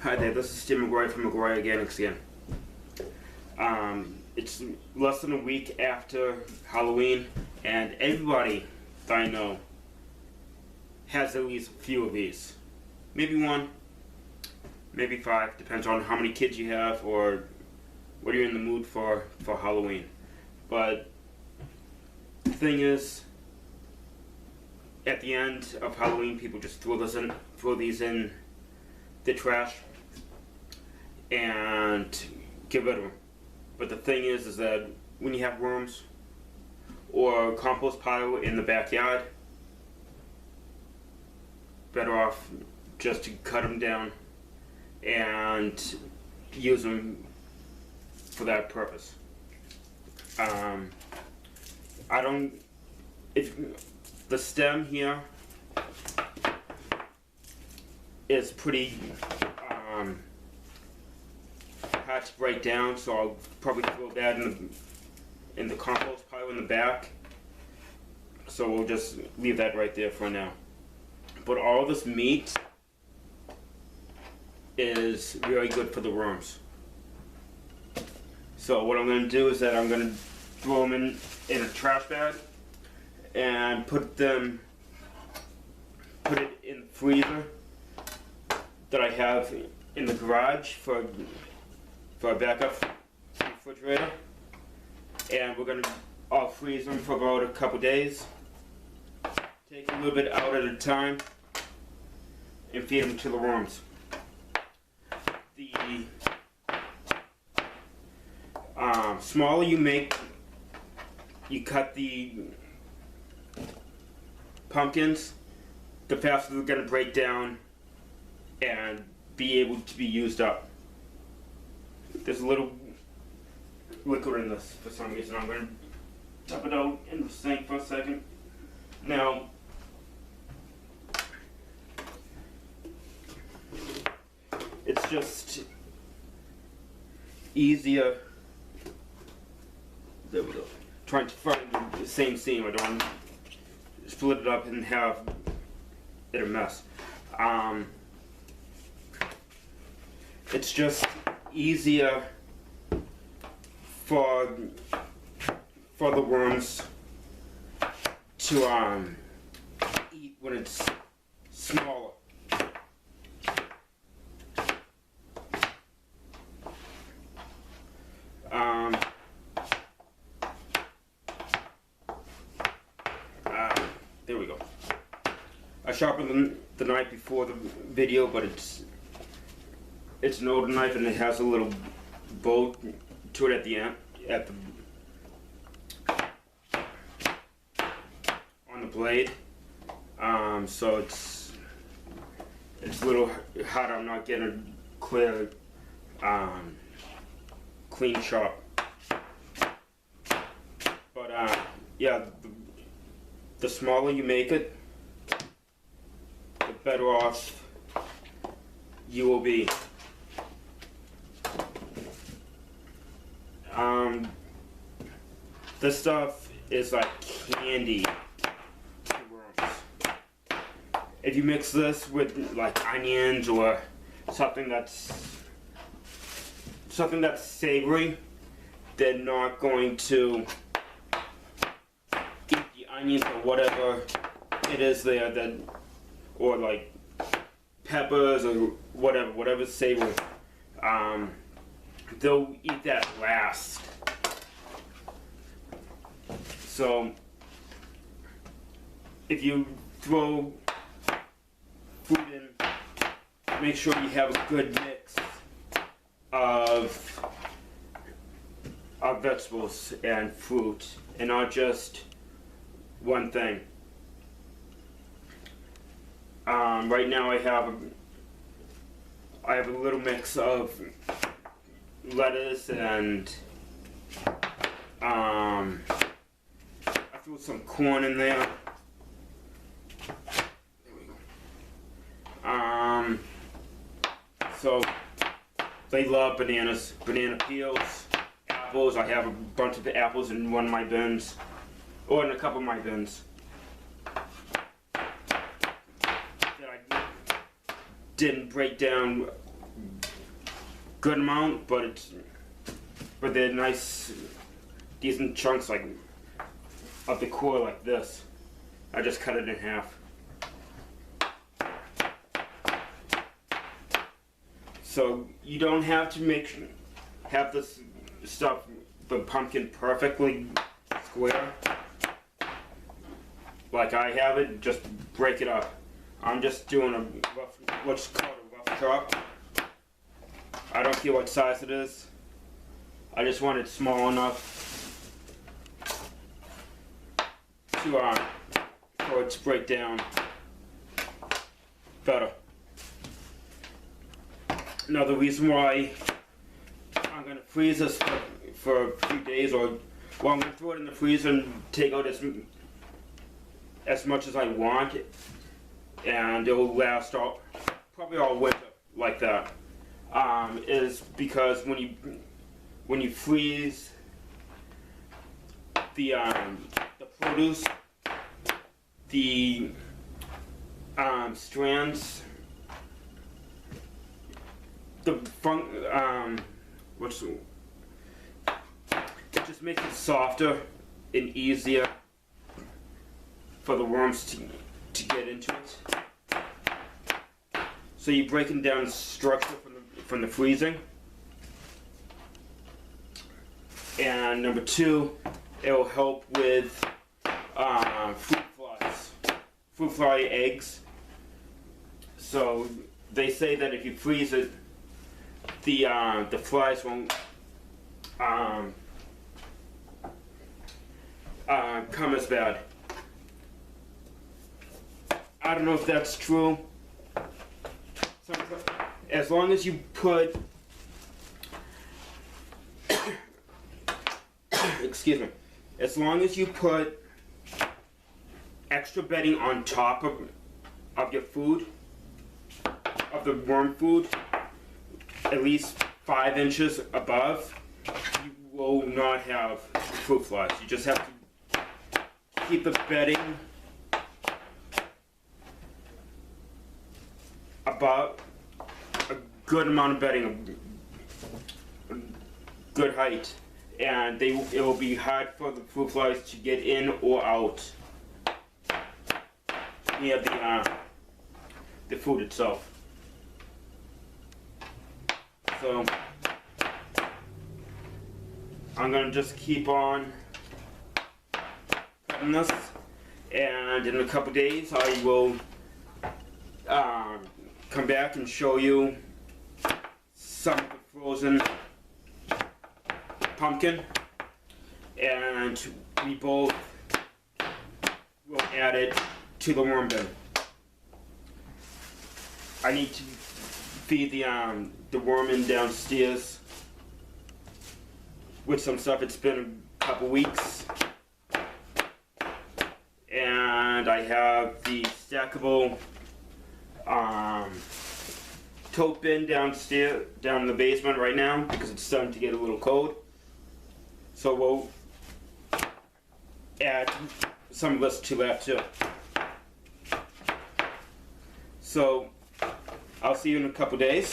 Hi there, this is Steve McGuire from McGuire Organics again. It's less than a week after Halloween, and everybody that I know has at least a few of these. Maybe one, maybe five, depends on how many kids you have or what you're in the mood for Halloween. But the thing is, at the end of Halloween, people just throw these in the trash and get rid of them. But the thing is that when you have worms or a compost pile in the backyard, better off just to cut them down and use them for that purpose. If the stem here is pretty hard to break down, so I'll probably throw that in the compost pile in the back. So we'll just leave that right there for now. But all this meat is very good for the worms. So what I'm going to do is that I'm going to throw them in a trash bag and put it in the freezer that I have in the garage for a backup refrigerator, and we're going to freeze them for about a couple days. Take a little bit out at a time and feed them to the worms. The smaller you cut the pumpkins, the faster they're going to break down and be able to be used up. There's a little liquid in this for some reason. I'm going to dump it out in the sink for a second. Now, it's just easier. There we go. Trying to find the same seam. I don't want to split it up and have it a mess. It's just easier for the worms to eat when it's smaller. There we go. I sharpened the knife before the video, but it's an older knife and it has a little bolt to it at the end, on the blade. So it's a little harder. I'm not getting a clear, clean sharp. But yeah, the smaller you make it, the better off you will be. This stuff is like candy to worms. If you mix this with like onions or something that's savory, they're not going to eat the onions or whatever it is there, or like peppers or whatever's savory. They'll eat that last. So if you throw food in, make sure you have a good mix of vegetables and fruit, and not just one thing. Right now I have a little mix of lettuce and I threw some corn in there. There we go. So they love bananas, banana peels, apples. I have a bunch of apples in one of my bins, or in a couple of my bins. That I didn't break down good amount, but they're nice, decent chunks like of the core like this. I just cut it in half. So you don't have to have this stuff, the pumpkin perfectly square like I have it. Just break it up. I'm just doing a rough, what's called a rough chop. I don't care what size it is. I just want it small enough to for it to break down better. Now the reason why I'm going to freeze this for a few days, or well, I'm going to throw it in the freezer and take out as much as I want, and it will last probably all winter like that. Is because when you freeze the produce, the strands, it just makes it softer and easier for the worms to get into it. So you're breaking down structure from the freezing. And number two, it will help with fruit fly eggs. So they say that if you freeze it, the flies won't come as bad. I don't know if that's true. As long as you put excuse me, as long as you put extra bedding on top of your food, of the worm food, at least 5 inches above, you will not have fruit flies. You just have to keep the bedding about a good amount of bedding, a good height, and it will be hard for the fruit flies to get in or out near the food itself. So I'm gonna just keep on cutting this, and in a couple days I will come back and show you some of the frozen pumpkin, and we both will add it to the worm bin. I need to feed the worm in downstairs with some stuff. It's been a couple weeks, and I have the stackable tote bin downstairs, down in the basement right now, because it's starting to get a little cold. So we'll add some of this to that too. So I'll see you in a couple days,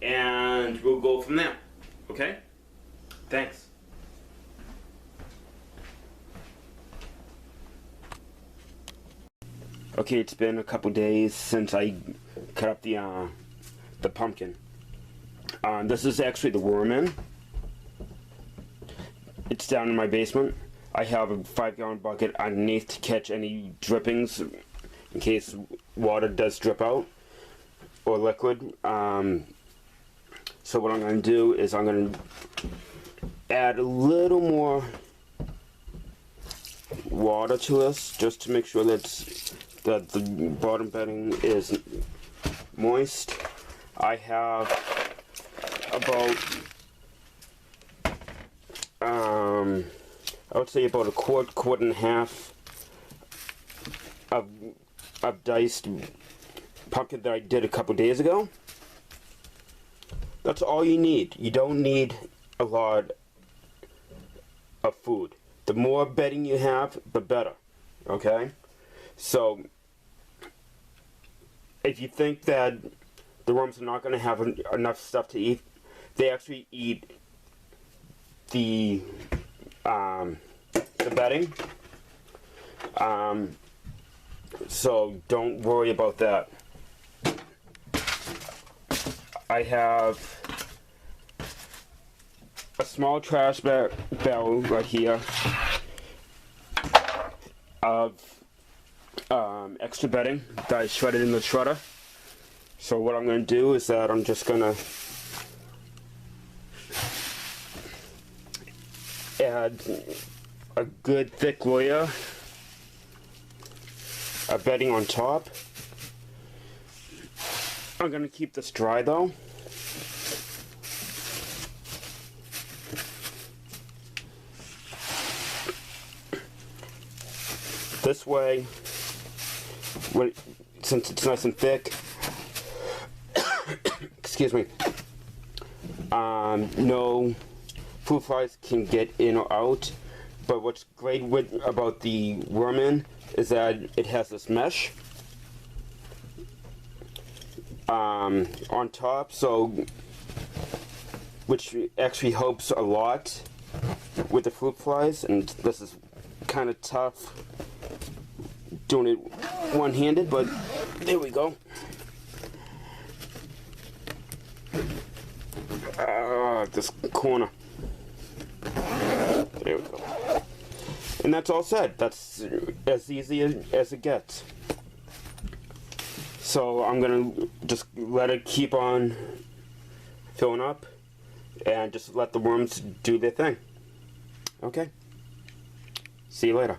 and we'll go from there. Okay? Thanks. Okay, it's been a couple days since I cut up the pumpkin. This is actually the worm in. It's down in my basement. I have a 5-gallon bucket underneath to catch any drippings in case water does drip out or liquid. So what I'm going to do is I'm going to add a little more water to this, just to make sure that the bottom bedding is moist. I have about I would say about a quart and a half of diced pumpkin that I did a couple days ago. That's all you need. You don't need a lot of food. The more bedding you have, the better. Okay? So if you think that the worms are not going to have enough stuff to eat. They actually eat the bedding. So don't worry about that. I have a small trash barrel right here of extra bedding that I shredded in the shredder. So what I'm going to do is that I'm just going to add a good thick layer of bedding on top. I'm going to keep this dry though. This way, since it's nice and thick, excuse me, no fruit flies can get in or out. But what's great about the worm is that it has this mesh on top, so which actually helps a lot with the fruit flies. And this is kind of tough doing it one-handed, but there we go. This corner. There we go. And that's all said. That's as easy as it gets. So I'm gonna just let it keep on filling up and just let the worms do their thing. Okay. See you later.